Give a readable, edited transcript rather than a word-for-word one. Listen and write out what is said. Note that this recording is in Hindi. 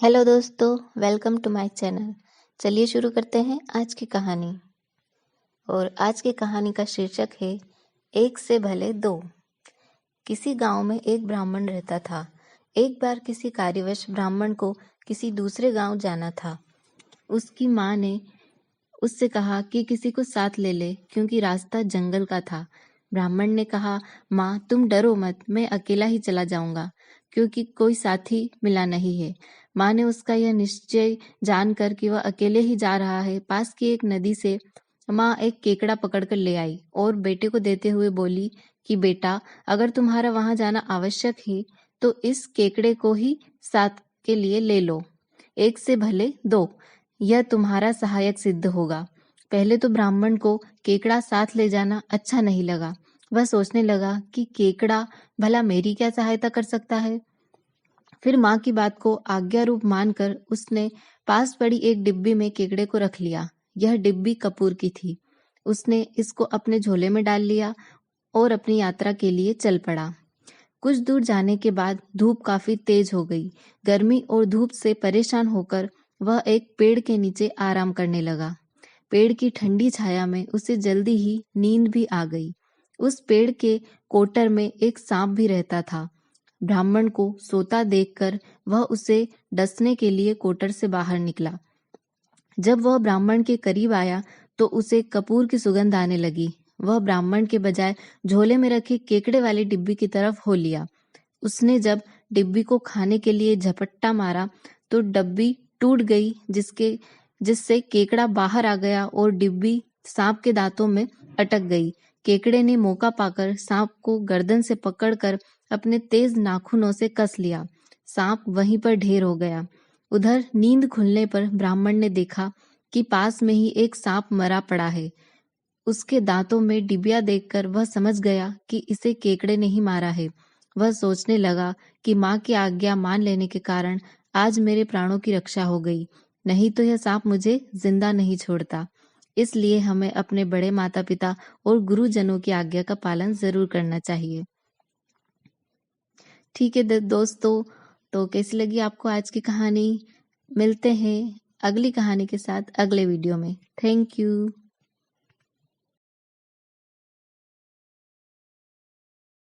हेलो दोस्तों, वेलकम टू माय चैनल। चलिए शुरू करते हैं आज की कहानी। और आज की कहानी का शीर्षक है एक से भले दो। किसी गांव में एक ब्राह्मण रहता था। एक बार किसी कार्यवश ब्राह्मण को किसी दूसरे गांव जाना था। उसकी माँ ने उससे कहा कि किसी को साथ ले ले, क्योंकि रास्ता जंगल का था। ब्राह्मण ने कहा, माँ तुम डरो मत, मैं अकेला ही चला जाऊंगा, क्योंकि कोई साथी मिला नहीं है। माँ ने उसका यह निश्चय जानकर कि वह अकेले ही जा रहा है, पास की एक नदी से माँ एक केकड़ा पकड़कर ले आई और बेटे को देते हुए बोली कि बेटा, अगर तुम्हारा वहां जाना आवश्यक है तो इस केकड़े को ही साथ के लिए ले लो। एक से भले दो, यह तुम्हारा सहायक सिद्ध होगा। पहले तो ब्राह्मण को केकड़ा साथ ले जाना अच्छा नहीं लगा। वह सोचने लगा कि केकड़ा भला मेरी क्या सहायता कर सकता है। फिर माँ की बात को आज्ञा रूप मानकर उसने पास पड़ी एक डिब्बी में केकड़े को रख लिया। यह डिब्बी कपूर की थी। उसने इसको अपने झोले में डाल लिया और अपनी यात्रा के लिए चल पड़ा। कुछ दूर जाने के बाद धूप काफी तेज हो गई। गर्मी और धूप से परेशान होकर वह एक पेड़ के नीचे आराम करने लगा। पेड़ की ठंडी छाया में उसे जल्दी ही नींद भी आ गई। उस पेड़ के कोटर में एक सांप भी रहता था। ब्राह्मण को सोता देखकर वह उसे डसने के लिए कोटर से बाहर निकला। जब वह ब्राह्मण के करीब आया तो उसे कपूर की सुगंध आने लगी। वह ब्राह्मण के बजाय झोले में रखे केकड़े वाली डिब्बी की तरफ हो लिया। उसने जब डिब्बी को खाने के लिए झपट्टा मारा तो डिब्बी टूट गई, जिससे केकड़ा बाहर आ गया और डिब्बी सांप के दांतों में अटक गई। केकड़े ने मौका पाकर सांप को गर्दन से पकड़कर अपने तेज नाखूनों से कस लिया। सांप वहीं पर ढेर हो गया। उधर नींद खुलने पर ब्राह्मण ने देखा कि पास में ही एक सांप मरा पड़ा है। उसके दांतों में डिबिया देखकर वह समझ गया कि इसे केकड़े ने ही मारा है। वह सोचने लगा कि माँ की आज्ञा मान लेने के कारण आज मेरे प्राणों की रक्षा हो गई, नहीं तो यह सांप मुझे जिंदा नहीं छोड़ता। इसलिए हमें अपने बड़े माता पिता और गुरुजनों की आज्ञा का पालन जरूर करना चाहिए। ठीक है दोस्तों, तो कैसी लगी आपको आज की कहानी? मिलते हैं अगली कहानी के साथ अगले वीडियो में। Thank you.